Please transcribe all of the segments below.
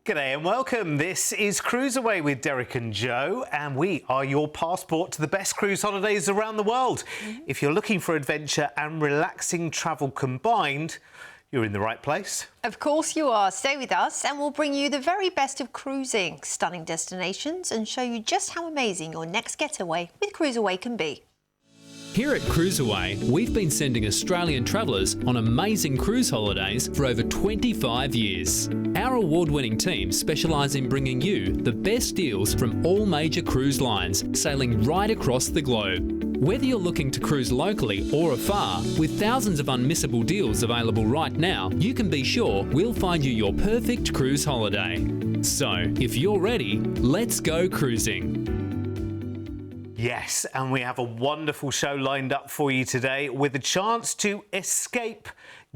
G'day and welcome. This is CruiseAway with Derek and Joe, and we are your passport to the best cruise holidays around the world. If you're looking for adventure and relaxing travel combined, you're in the right place. Of course you are. Stay with us and we'll bring you the very best of cruising, stunning destinations, and show you just how amazing your next getaway with CruiseAway can be. Here at CruiseAway, we've been sending Australian travellers on amazing cruise holidays for over 25 years. Our award-winning team specialise in bringing you the best deals from all major cruise lines, sailing right across the globe. Whether you're looking to cruise locally or afar, with thousands of unmissable deals available right now, you can be sure we'll find you your perfect cruise holiday. So, if you're ready, let's go cruising. Yes, and we have a wonderful show lined up for you today with a chance to escape,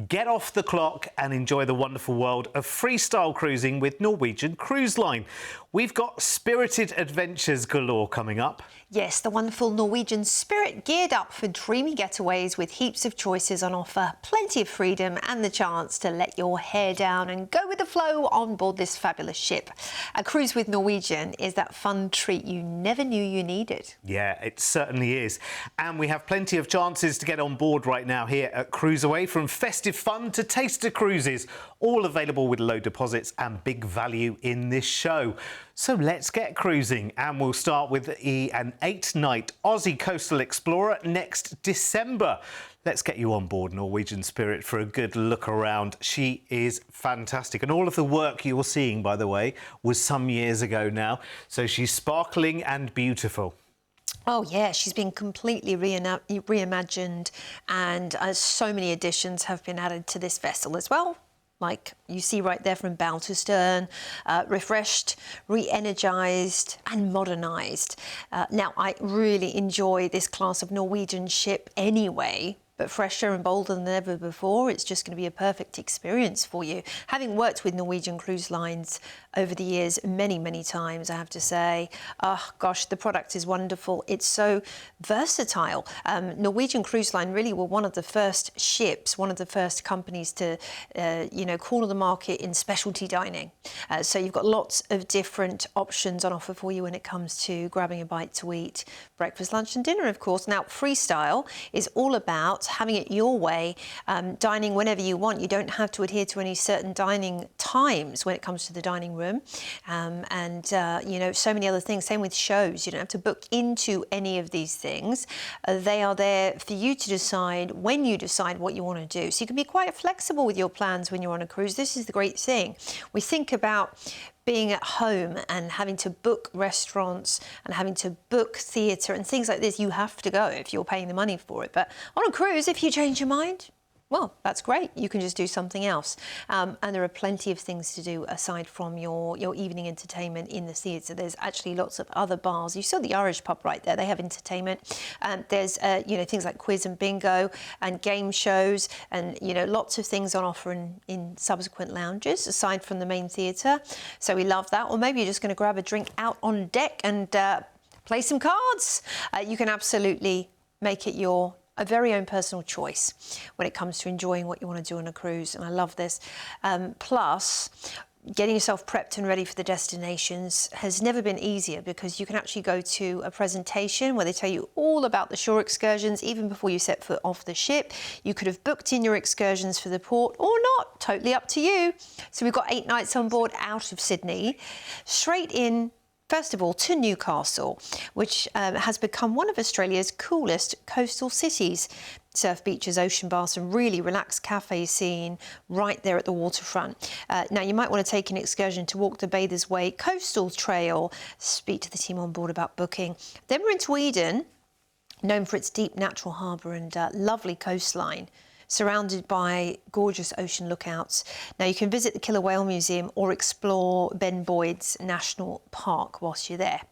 get off the clock and enjoy the wonderful world of freestyle cruising with Norwegian Cruise Line. We've got spirited adventures galore coming up. Yes, the wonderful Norwegian Spirit geared up for dreamy getaways with heaps of choices on offer, plenty of freedom and the chance to let your hair down and go with the flow on board this fabulous ship. A cruise with Norwegian is that fun treat you never knew you needed. Yeah, it certainly is. And we have plenty of chances to get on board right now here at CruiseAway, from festive fun to taster cruises, all available with low deposits and big value in this show. So let's get cruising, and we'll start with an 8-night Aussie Coastal Explorer next December. Let's get you on board Norwegian Spirit for a good look around. She is fantastic, and all of the work you're seeing, by the way, was some years ago now, so she's sparkling and beautiful. Oh yeah, she's been completely reimagined, and so many additions have been added to this vessel as well. Like you see right there, from bow to stern, refreshed, re-energised and modernised. Now, I really enjoy this class of Norwegian ship anyway, but fresher and bolder than ever before. It's just going to be a perfect experience for you. Having worked with Norwegian Cruise Lines over the years many, many times, I have to say, oh gosh, the product is wonderful. It's so versatile. Norwegian Cruise Line really were one of the first ships, one of the first companies to, corner the market in specialty dining. So you've got lots of different options on offer for you when it comes to grabbing a bite to eat, breakfast, lunch and dinner, of course. Now, Freestyle is all about having it your way, dining whenever you want. You don't have to adhere to any certain dining times when it comes to the dining room, so many other things. Same with shows. You don't have to book into any of these things. They are there for you to decide when you decide what you want to do. So you can be quite flexible with your plans when you're on a cruise. This is the great thing. We think about being at home and having to book restaurants and having to book theatre and things like this. You have to go if you're paying the money for it. But on a cruise, if you change your mind, well, that's great. You can just do something else. And there are plenty of things to do aside from your evening entertainment in the theatre. There's actually lots of other bars. You saw the Irish pub right there. They have entertainment. There's, things like quiz and bingo and game shows and, lots of things on offer in subsequent lounges aside from the main theatre. So we love that. Or maybe you're just going to grab a drink out on deck and play some cards. You can absolutely make it a very own personal choice when it comes to enjoying what you want to do on a cruise, and I love this. Plus, getting yourself prepped and ready for the destinations has never been easier, because you can actually go to a presentation where they tell you all about the shore excursions even before you set foot off the ship. You could have booked in your excursions for the port or not, totally up to you. So we've got 8 nights on board out of Sydney, straight in, first of all, to Newcastle, which has become one of Australia's coolest coastal cities. Surf beaches, ocean baths and really relaxed cafe scene right there at the waterfront. Now, you might want to take an excursion to walk the Bathers Way Coastal Trail. Speak to the team on board about booking. Then we're into Eden, known for its deep natural harbour and lovely coastline, surrounded by gorgeous ocean lookouts. Now, you can visit the Killer Whale Museum or explore Ben Boyd's National Park whilst you're there.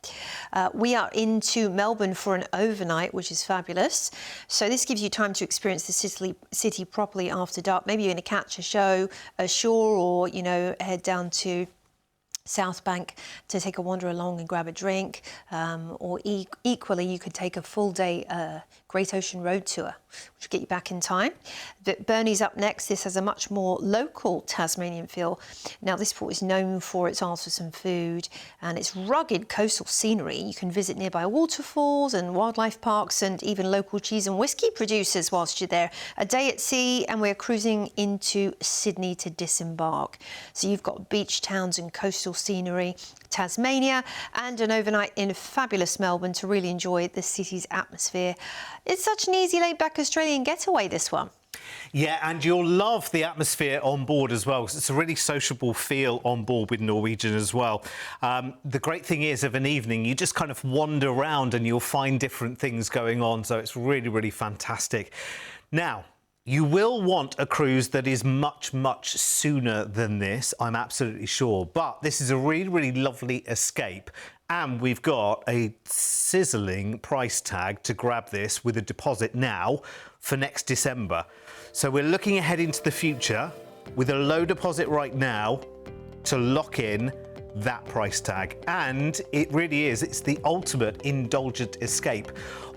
We are into Melbourne for an overnight, which is fabulous. So this gives you time to experience the city properly after dark. Maybe you're going to catch a show ashore or, head down to South Bank to take a wander along and grab a drink, or equally you could take a full day Great Ocean Road tour, which will get you back in time. But Burney's up next. This has a much more local Tasmanian feel. Now this port is known for its artisan food and its rugged coastal scenery. You can visit nearby waterfalls and wildlife parks and even local cheese and whiskey producers whilst you're there. A day at sea, and we're cruising into Sydney to disembark. So you've got beach towns and coastal scenery, Tasmania, and an overnight in fabulous Melbourne to really enjoy the city's atmosphere. It's such an easy laid-back Australian getaway, this one. Yeah, and you'll love the atmosphere on board as well, because it's a really sociable feel on board with Norwegian as well. The great thing is, of an evening, you just kind of wander around and you'll find different things going on, so it's really, really fantastic. Now, you will want a cruise that is much, much sooner than this, I'm absolutely sure. But this is a really, really lovely escape. And we've got a sizzling price tag to grab this with a deposit now for next December. So we're looking ahead into the future with a low deposit right now to lock in that price tag. And it really is, it's the ultimate indulgent escape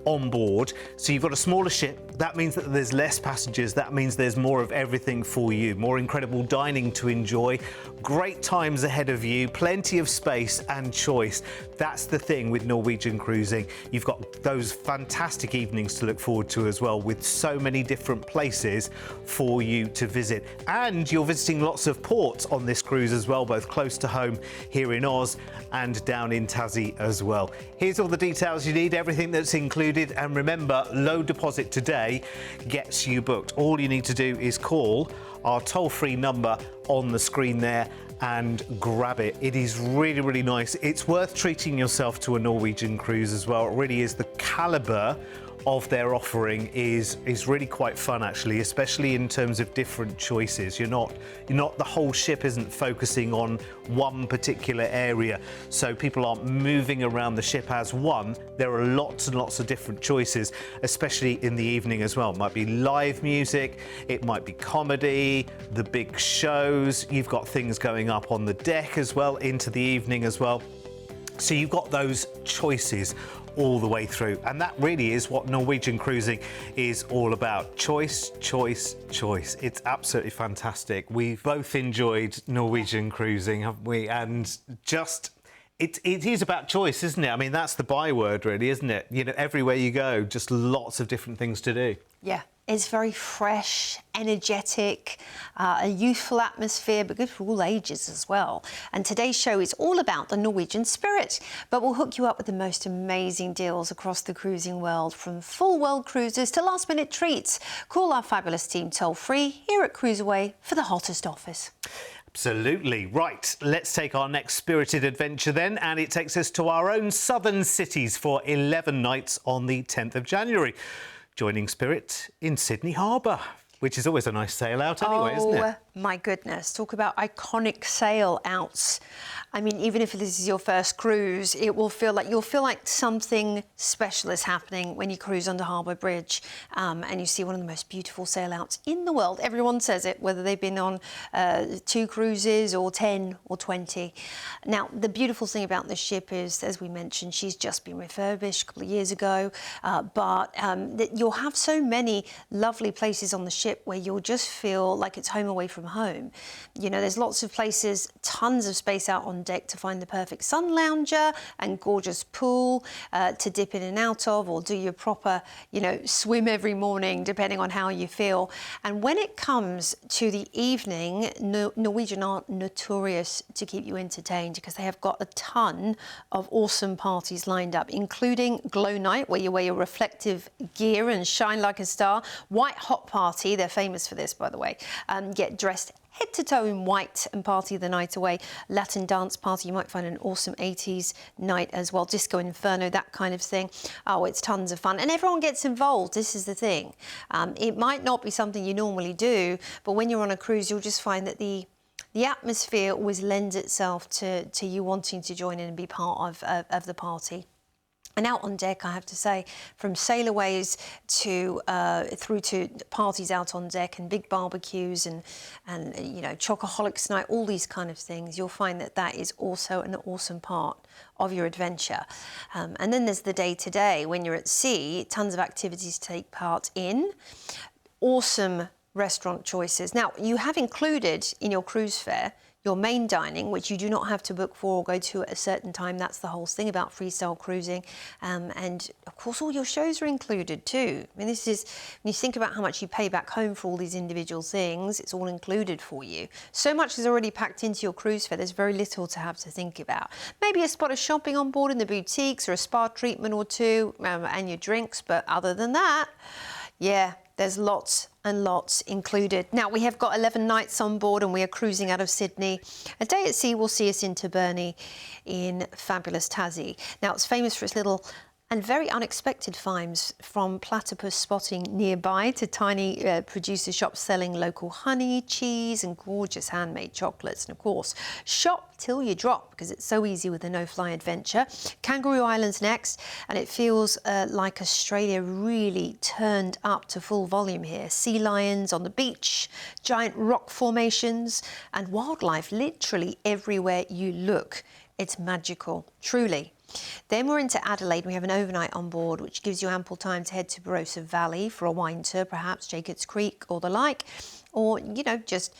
on board. So you've got a smaller ship, that means that there's less passengers, that means there's more of everything for you, more incredible dining to enjoy, great times ahead of you, plenty of space and choice. That's the thing with Norwegian cruising. You've got those fantastic evenings to look forward to as well, with so many different places for you to visit. And you're visiting lots of ports on this cruise as well, both close to home here in Oz and down in Tassie as well. Here's all the details you need, everything that's included. And remember, low deposit today gets you booked. All you need to do is call our toll-free number on the screen there and grab it. It is really, really nice. It's worth treating yourself to a Norwegian cruise as well. It really is. The calibre of their offering is really quite fun, actually, especially in terms of different choices. You're not the whole ship isn't focusing on one particular area, so people aren't moving around the ship as one. There are lots and lots of different choices, especially in the evening as well. It might be live music, it might be comedy, the big shows. You've got things going up on the deck as well into the evening as well. So you've got those choices all the way through, and that really is what Norwegian cruising is all about. Choice, choice, choice. It's absolutely fantastic. We've both enjoyed Norwegian cruising, haven't we? And just it is about choice, isn't it? I mean, that's the byword, really, isn't it? You know, everywhere you go, just lots of different things to do. Yeah, it's very fresh, energetic, a youthful atmosphere, but good for all ages as well. And today's show is all about the Norwegian spirit, but we'll hook you up with the most amazing deals across the cruising world, from full world cruises to last-minute treats. Call our fabulous team toll-free here at CruiseAway for the hottest offers. Absolutely. Right, let's take our next spirited adventure then, and it takes us to our own southern cities for 11 nights on the 10th of January. Joining Spirit in Sydney Harbour, which is always a nice sail out anyway, isn't it? My goodness, talk about iconic sail outs. I mean, even if this is your first cruise, it will feel like you'll feel like something special is happening when you cruise under Harbour Bridge and you see one of the most beautiful sail outs in the world. Everyone says it, whether they've been on 2 cruises or 10 or 20. Now, the beautiful thing about this ship is, as we mentioned, she's just been refurbished a couple of years ago, but you'll have so many lovely places on the ship where you'll just feel like it's home away from home. You know, there's lots of places, tons of space out on deck to find the perfect sun lounger and gorgeous pool to dip in and out of, or do your proper, you know, swim every morning, depending on how you feel. And when it comes to the evening, Norwegian are notorious to keep you entertained, because they have got a ton of awesome parties lined up, including Glow Night, where you wear your reflective gear and shine like a star. White Hot Party, they're famous for this, by the way. Get dressed head to toe in white and party the night away. Latin dance party, you might find an awesome 80s night as well. Disco Inferno, that kind of thing. Oh, it's tons of fun. And everyone gets involved, this is the thing. It might not be something you normally do, but when you're on a cruise, you'll just find that the atmosphere always lends itself to you wanting to join in and be part of the party. And out on deck, I have to say, from sailaways to through to parties out on deck and big barbecues and you know, chocoholics night, all these kind of things, you'll find that that is also an awesome part of your adventure. And then there's the day-to-day. When you're at sea, tons of activities to take part in. Awesome restaurant choices. Now, you have included in your cruise fare your main dining, which you do not have to book for or go to at a certain time. That's the whole thing about freestyle cruising. And of course, all your shows are included too. I mean, this is, when you think about how much you pay back home for all these individual things, it's all included for you. So much is already packed into your cruise fare, there's very little to have to think about. Maybe a spot of shopping on board in the boutiques or a spa treatment or two and your drinks, but other than that, yeah, there's lots and lots included. Now, we have got 11 nights on board and we are cruising out of Sydney. A day at sea will see us into Burnie in fabulous Tassie. Now, it's famous for its little and very unexpected finds, from platypus spotting nearby to tiny producer shops selling local honey, cheese and gorgeous handmade chocolates. And of course, shop till you drop, because it's so easy with a no-fly adventure. Kangaroo Island's next, and it feels like Australia really turned up to full volume here. Sea lions on the beach, giant rock formations and wildlife literally everywhere you look. It's magical, truly. Then we're into Adelaide. We have an overnight on board, which gives you ample time to head to Barossa Valley for a wine tour, perhaps Jacobs Creek or the like, or, you know, just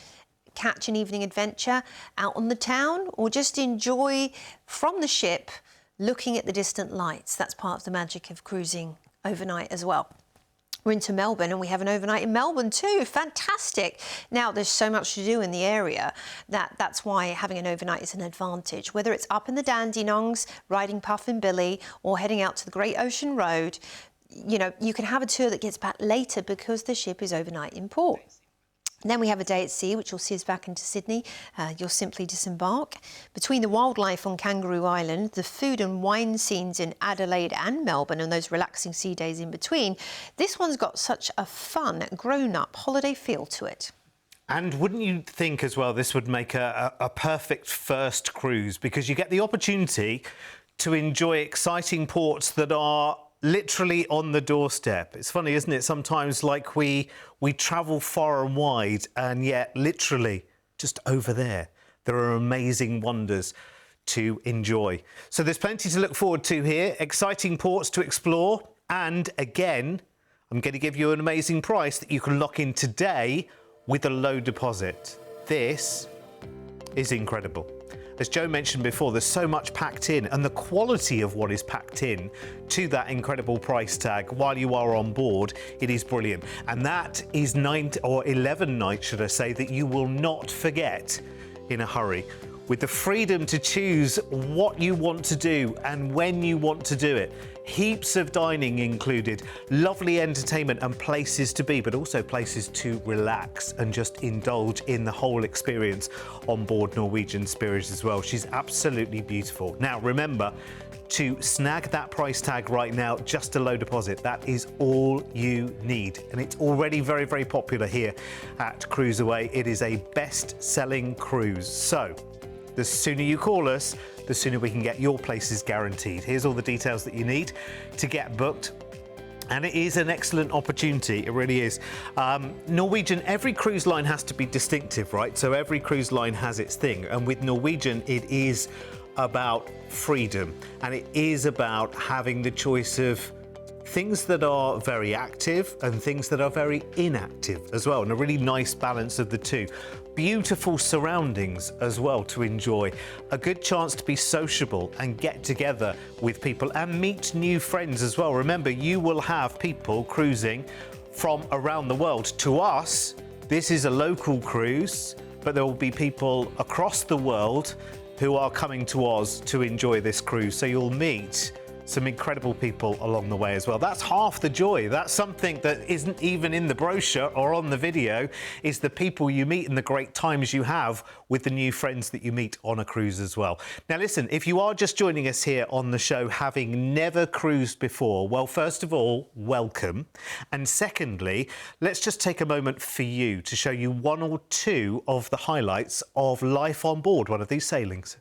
catch an evening adventure out on the town, or just enjoy from the ship looking at the distant lights. That's part of the magic of cruising overnight as well. We're into Melbourne and we have an overnight in Melbourne too. Fantastic. Now, there's so much to do in the area that's why having an overnight is an advantage. Whether it's up in the Dandenongs, riding Puffin Billy, or heading out to the Great Ocean Road, you know, you can have a tour that gets back later because the ship is overnight in port. And then we have a day at sea, which will see us back into Sydney. You'll simply disembark. Between the wildlife on Kangaroo Island, the food and wine scenes in Adelaide and Melbourne, and those relaxing sea days in between, this one's got such a fun, grown-up holiday feel to it. And wouldn't you think as well this would make a perfect first cruise, because you get the opportunity to enjoy exciting ports that are literally on the doorstep. It's funny, isn't it? Sometimes, like, we travel far and wide, and yet literally just over there are amazing wonders to enjoy. So there's plenty to look forward to here, exciting ports to explore, and again, I'm going to give you an amazing price that you can lock in today with a low deposit. This is incredible. As Joe mentioned before, there's so much packed in, and the quality of what is packed in to that incredible price tag while you are on board, it is brilliant. And that is 11 nights, should I say, that you will not forget in a hurry, with the freedom to choose what you want to do and when you want to do it. Heaps of dining included, lovely entertainment and places to be, but also places to relax and just indulge in the whole experience on board Norwegian Spirit as well. She's absolutely beautiful. Now, remember to snag that price tag right now, just a low deposit. That is all you need. And it's already very, very popular here at CruiseAway. It is a best-selling cruise. So the sooner you call us, the sooner we can get your places guaranteed. Here's all the details that you need to get booked. And it is an excellent opportunity, it really is. Norwegian, every cruise line has to be distinctive, right? So every cruise line has its thing. And with Norwegian, it is about freedom. And it is about having the choice of things that are very active and things that are very inactive as well, and a really nice balance of the two. Beautiful surroundings as well to enjoy, a good chance to be sociable and get together with people and meet new friends as well. Remember, you will have people cruising from around the world. To us, this is a local cruise, but there will be people across the world who are coming to Oz to enjoy this cruise. So you'll meet some incredible people along the way as well. That's half the joy. That's something that isn't even in the brochure or on the video, is the people you meet and the great times you have with the new friends that you meet on a cruise as well. Now listen, if you are just joining us here on the show having never cruised before, well, first of all, welcome. And secondly, let's just take a moment for you to show you one or two of the highlights of life on board one of these sailings.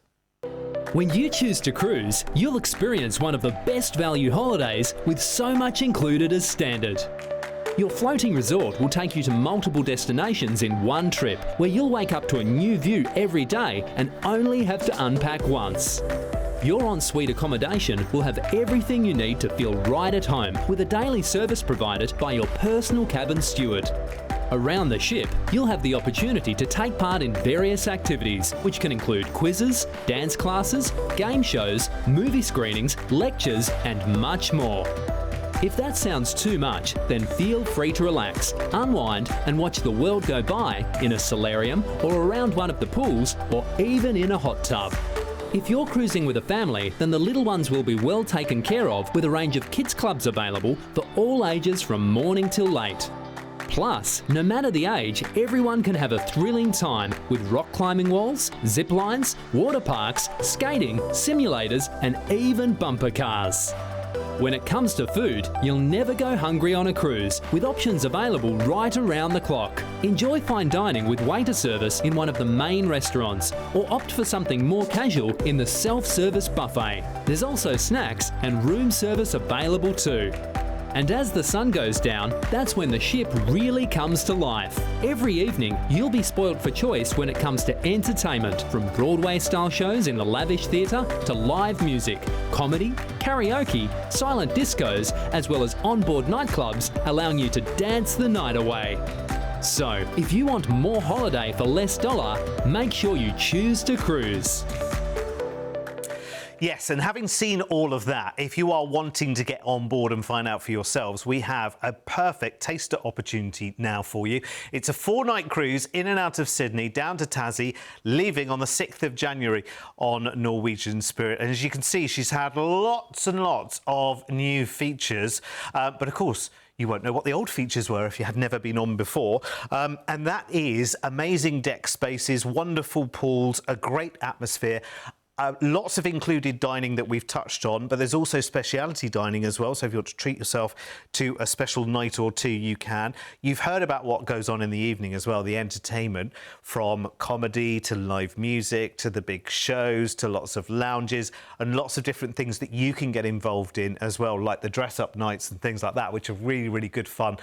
When you choose to cruise, you'll experience one of the best value holidays with so much included as standard. Your floating resort will take you to multiple destinations in one trip, where you'll wake up to a new view every day and only have to unpack once. Your en-suite accommodation will have everything you need to feel right at home, with a daily service provided by your personal cabin steward. Around the ship, you'll have the opportunity to take part in various activities, which can include quizzes, dance classes, game shows, movie screenings, lectures, and much more. If that sounds too much, then feel free to relax, unwind, and watch the world go by in a solarium or around one of the pools, or even in a hot tub. If you're cruising with a family, then the little ones will be well taken care of, with a range of kids clubs available for all ages from morning till late. Plus, no matter the age, everyone can have a thrilling time with rock climbing walls, zip lines, water parks, skating, simulators, and even bumper cars. When it comes to food, you'll never go hungry on a cruise, with options available right around the clock. Enjoy fine dining with waiter service in one of the main restaurants, or opt for something more casual in the self-service buffet. There's also snacks and room service available too. And as the sun goes down, that's when the ship really comes to life. Every evening, you'll be spoilt for choice when it comes to entertainment, from Broadway-style shows in the lavish theatre to live music, comedy, karaoke, silent discos, as well as onboard nightclubs, allowing you to dance the night away. So, if you want more holiday for less dollar, make sure you choose to cruise. Yes, and having seen all of that, if you are wanting to get on board and find out for yourselves, we have a perfect taster opportunity now for you. It's a 4-night cruise in and out of Sydney, down to Tassie, leaving on the 6th of January on Norwegian Spirit. And as you can see, she's had lots and lots of new features. But of course, you won't know what the old features were if you had never been on before. And that is amazing deck spaces, wonderful pools, a great atmosphere. Lots of included dining that we've touched on, but there's also specialty dining as well. So if you want to treat yourself to a special night or two, you can. You've heard about what goes on in the evening as well, the entertainment, from comedy to live music to the big shows to lots of lounges and lots of different things that you can get involved in as well, like the dress-up nights and things like that, which are really, really good fun.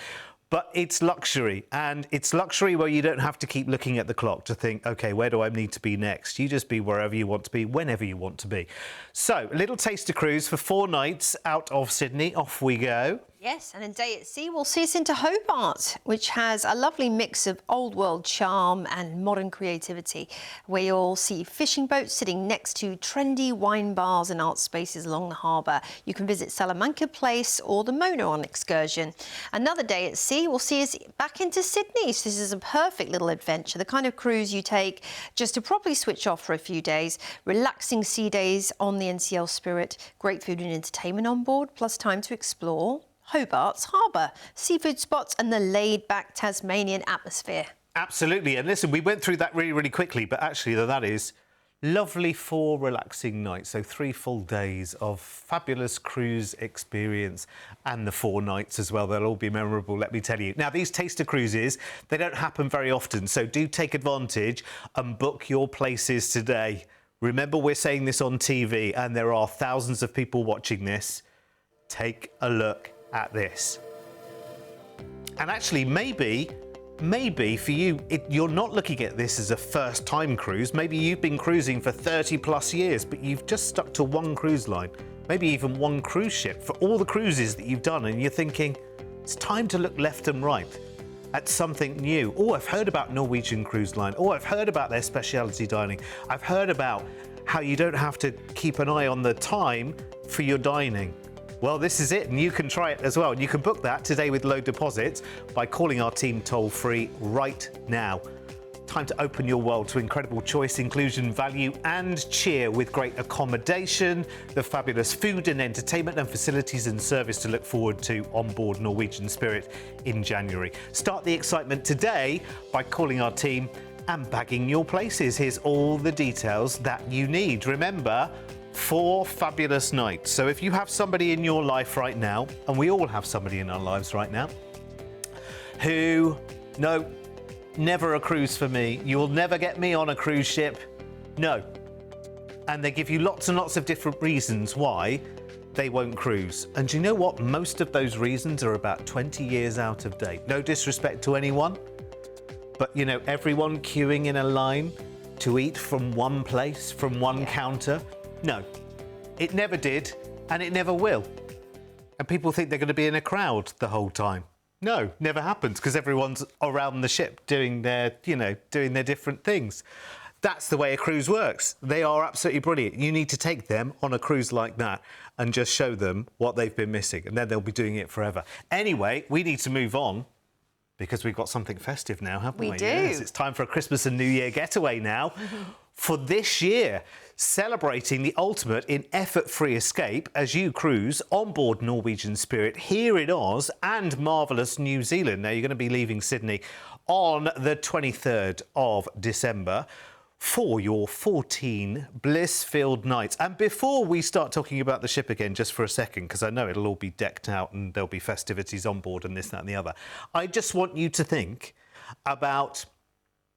But it's luxury, and it's luxury where you don't have to keep looking at the clock to think, OK, where do I need to be next? You just be wherever you want to be, whenever you want to be. So, a little taster cruise for 4 nights out of Sydney. Off we go. Yes, and a day at sea will see us into Hobart, which has a lovely mix of old world charm and modern creativity, where you'll see fishing boats sitting next to trendy wine bars and art spaces along the harbour. You can visit Salamanca Place or the Mona on excursion. Another day at sea will see us back into Sydney. So this is a perfect little adventure, the kind of cruise you take just to properly switch off for a few days. Relaxing sea days on the NCL Spirit, great food and entertainment on board, plus time to explore Hobart's harbour, seafood spots and the laid-back Tasmanian atmosphere. Absolutely. And listen, we went through that really, really quickly, but actually that is lovely 4 relaxing nights. So 3 full days of fabulous cruise experience, and the 4 nights as well. They'll all be memorable, let me tell you. Now, these taster cruises, they don't happen very often, so do take advantage and book your places today. Remember, we're saying this on TV and there are thousands of people watching this. Take a look at this. And actually, maybe for you, you're not looking at this as a first-time cruise. Maybe you've been cruising for 30 plus years, but you've just stuck to one cruise line, maybe even one cruise ship for all the cruises that you've done, and you're thinking, it's time to look left and right at something new. Oh, I've heard about Norwegian Cruise Line. Oh, I've heard about their specialty dining. I've heard about how you don't have to keep an eye on the time for your dining. Well, this is it, and you can try it as well. And you can book that today with low deposits by calling our team toll-free right now. Time to open your world to incredible choice, inclusion, value and cheer, with great accommodation, the fabulous food and entertainment and facilities and service to look forward to on board Norwegian Spirit in January. Start the excitement today by calling our team and bagging your places. Here's all the details that you need. Remember, 4 fabulous nights. So if you have somebody in your life right now, and we all have somebody in our lives right now, who, no, never a cruise for me, you will never get me on a cruise ship. No, And they give you lots and lots of different reasons why they won't cruise. And do you know what? Most of those reasons are about 20 years out of date. No disrespect to anyone, but you know, everyone queuing in a line to eat from one place, from one counter. No, it never did, and it never will. And people think they're going to be in a crowd the whole time. No, never happens, because everyone's around the ship doing their, doing their different things. That's the way a cruise works. They are absolutely brilliant. You need to take them on a cruise like that and just show them what they've been missing, and then they'll be doing it forever. Anyway, we need to move on because we've got something festive now, haven't we? We do. Yes, it's time for a Christmas and New Year getaway now. For this year, celebrating the ultimate in effort-free escape as you cruise on board Norwegian Spirit here in Oz and marvellous New Zealand. Now, you're going to be leaving Sydney on the 23rd of December for your 14 bliss-filled nights. And before we start talking about the ship again, just for a second, because I know it'll all be decked out and there'll be festivities on board and this, that and the other, I just want you to think about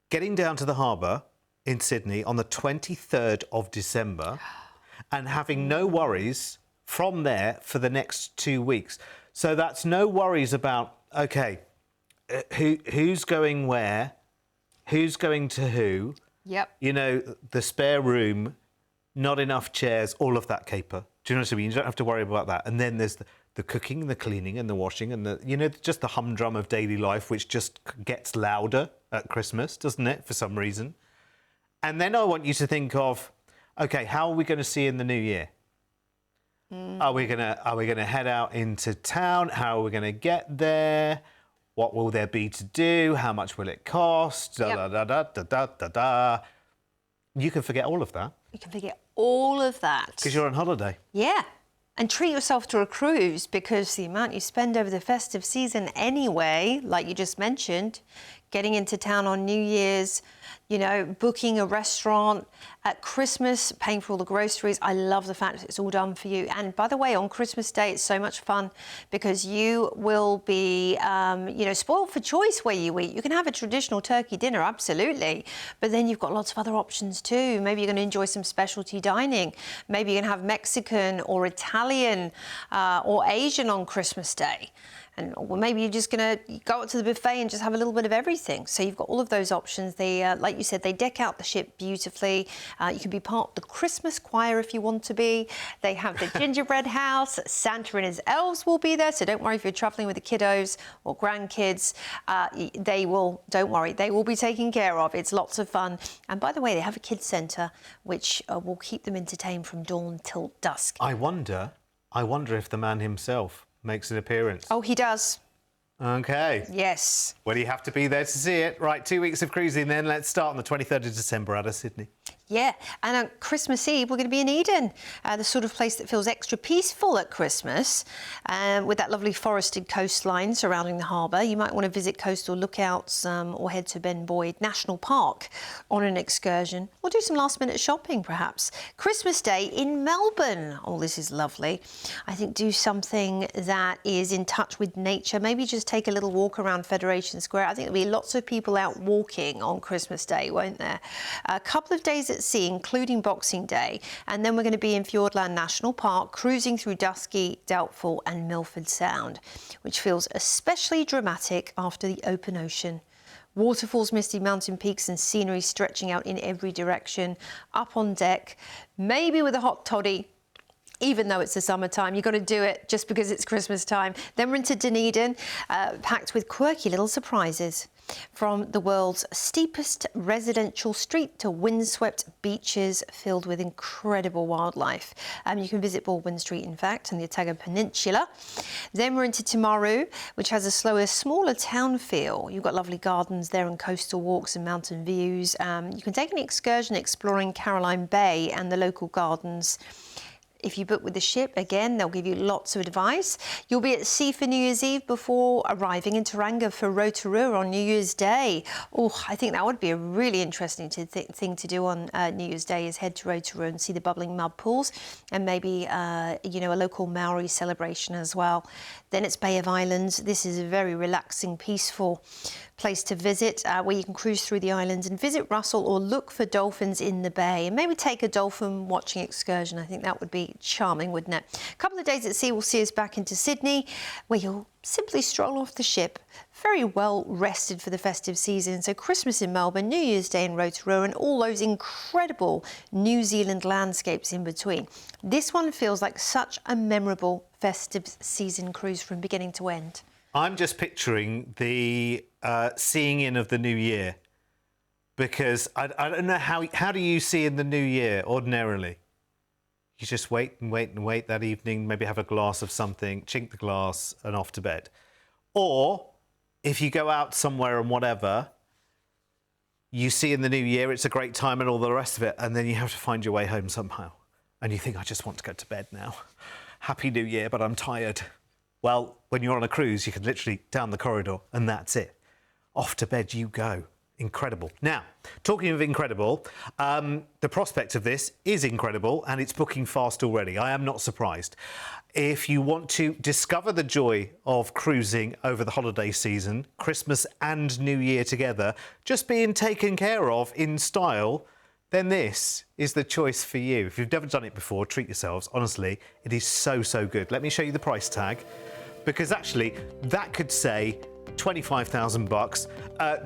getting down to the harbour in Sydney on the 23rd of December and having no worries from there for the next 2 weeks. So that's no worries about, OK, who's going where, who's going to who, you know, the spare room, not enough chairs, all of that caper. Do you know what I mean? You don't have to worry about that. And then there's the cooking, the cleaning and the washing and the, just the humdrum of daily life, which just gets louder at Christmas, doesn't it, for some reason? And then I want you to think of, OK, how are we going to see in the new year? Are we gonna head out into town? How are we going to get there? What will there be to do? How much will it cost? Da, da, da, da, da, da, da. You can forget all of that. You can forget all of that. Because you're on holiday. Yeah. And treat yourself to a cruise, because the amount you spend over the festive season anyway, like you just mentioned, getting into town on New Year's, booking a restaurant at Christmas, paying for all the groceries. I love the fact that it's all done for you. And by the way, on Christmas Day, it's so much fun because you will be, spoiled for choice where you eat. You can have a traditional turkey dinner, absolutely. But then you've got lots of other options too. Maybe you're going to enjoy some specialty dining. Maybe you're going to have Mexican or Italian or Asian on Christmas Day. Or maybe you're just going to go out to the buffet and just have a little bit of everything. So you've got all of those options. They, like you said, they deck out the ship beautifully. You can be part of the Christmas choir if you want to be. They have the gingerbread house. Santa and his elves will be there. So don't worry if you're travelling with the kiddos or grandkids. Don't worry, they will be taken care of. It's lots of fun. And by the way, they have a kids centre which will keep them entertained from dawn till dusk. I wonder if the man himself makes an appearance. Oh, he does. OK. Yes. Well, you have to be there to see it. Right, 2 weeks of cruising then. Let's start on the 23rd of December out of Sydney. Yeah, and on Christmas Eve, we're going to be in Eden, the sort of place that feels extra peaceful at Christmas, with that lovely forested coastline surrounding the harbour. You might want to visit coastal lookouts or head to Ben Boyd National Park on an excursion, or do some last-minute shopping, perhaps. Christmas Day in Melbourne. Oh, this is lovely. I think do something that is in touch with nature. Maybe just take a little walk around Federation Square. I think there'll be lots of people out walking on Christmas Day, won't there? A couple of days at sea, including Boxing Day, and then we're going to be in Fiordland National Park, cruising through Dusky, Doubtful and Milford Sound, which feels especially dramatic after the open ocean. Waterfalls, misty mountain peaks and scenery stretching out in every direction. Up on deck, maybe with a hot toddy. Even though it's the summertime, you've got to do it just because it's Christmas time. Then we're into Dunedin, packed with quirky little surprises. From the world's steepest residential street to windswept beaches filled with incredible wildlife. You can visit Baldwin Street, in fact, and the Otago Peninsula. Then we're into Timaru, which has a slower, smaller town feel. You've got lovely gardens there and coastal walks and mountain views. You can take an excursion exploring Caroline Bay and the local gardens. If you book with the ship, again, they'll give you lots of advice. You'll be at sea for New Year's Eve before arriving in Tauranga for Rotorua on New Year's Day. Oh, I think that would be a really interesting thing to do on New Year's Day, is head to Rotorua and see the bubbling mud pools and maybe, a local Maori celebration as well. Then it's Bay of Islands. This is very relaxing, peaceful. place to visit where you can cruise through the islands and visit Russell or look for dolphins in the bay and maybe take a dolphin watching excursion. I think that would be charming, wouldn't it? A couple of days at sea will see us back into Sydney, where you'll simply stroll off the ship, very well rested for the festive season. So Christmas in Melbourne, New Year's Day in Rotorua, and all those incredible New Zealand landscapes in between. This one feels like such a memorable festive season cruise from beginning to end. I'm just picturing the seeing in of the new year, because I don't know how do you see in the new year ordinarily? You just wait and wait and wait that evening, maybe have a glass of something, chink the glass and off to bed. Or if you go out somewhere and whatever, you see in the new year it's a great time and all the rest of it, and then you have to find your way home somehow. And you think, I just want to go to bed now. Happy New Year, but I'm tired. Well, when you're on a cruise, you can literally down the corridor and that's it. Off to bed you go. Incredible. Now, talking of incredible, the prospect of this is incredible and it's booking fast already. I am not surprised. If you want to discover the joy of cruising over the holiday season, Christmas and New Year together, just being taken care of in style, then this is the choice for you. If you've never done it before, treat yourselves. Honestly, it is so, so good. Let me show you the price tag, because actually that could say 25,000 bucks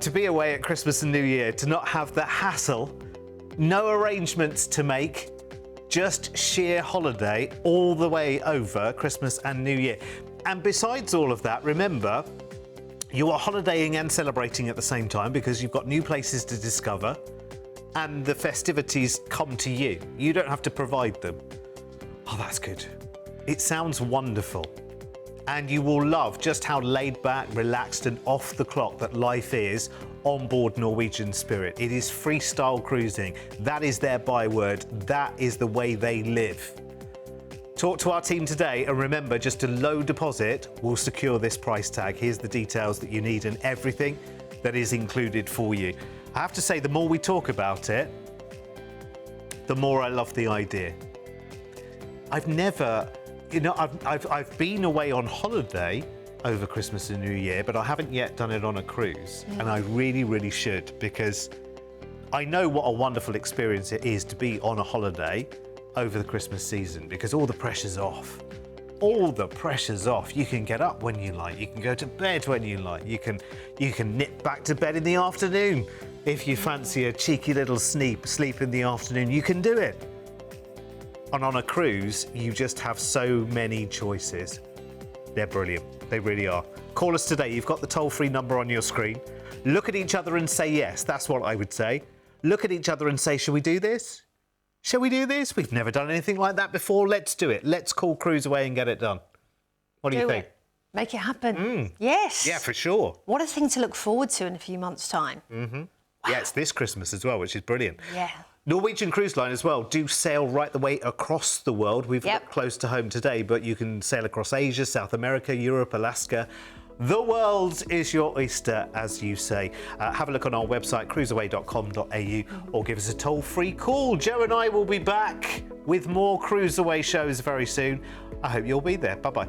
to be away at Christmas and New Year, to not have the hassle, no arrangements to make, just sheer holiday all the way over Christmas and New Year. And besides all of that, remember, you are holidaying and celebrating at the same time because you've got new places to discover and the festivities come to you. You don't have to provide them. Oh, that's good. It sounds wonderful. And you will love just how laid back, relaxed and off the clock that life is on board Norwegian Spirit. It is freestyle cruising. That is their byword. That is the way they live. Talk to our team today, and remember, just a low deposit will secure this price tag. Here's the details that you need and everything that is included for you. I have to say, the more we talk about it, the more I love the idea. I've never, I've been away on holiday over Christmas and New Year, but I haven't yet done it on a cruise. And I really, really should, because I know what a wonderful experience it is to be on a holiday over the Christmas season, because all the pressure's off. All the pressure's off. You can get up when you like. You can go to bed when you like. You can nip back to bed in the afternoon. If you fancy a cheeky little sleep in the afternoon, you can do it. And on a cruise, you just have so many choices. They're brilliant. They really are. Call us today. You've got the toll-free number on your screen. Look at each other and say yes. That's what I would say. Look at each other and say, shall we do this? Shall we do this? We've never done anything like that before. Let's do it. Let's call CruiseAway and get it done. What do you think? Make it happen. Yes. Yeah, for sure. What a thing to look forward to in a few months' time. Wow. Yeah, it's this Christmas as well, which is brilliant. Yeah. Norwegian Cruise Line as well do sail right the way across the world. We've got close to home today, but you can sail across Asia, South America, Europe, Alaska. The world is your oyster, as you say. Have a look on our website, cruiseaway.com.au, or give us a toll-free call. Joe and I will be back with more CruiseAway shows very soon. I hope you'll be there. Bye-bye.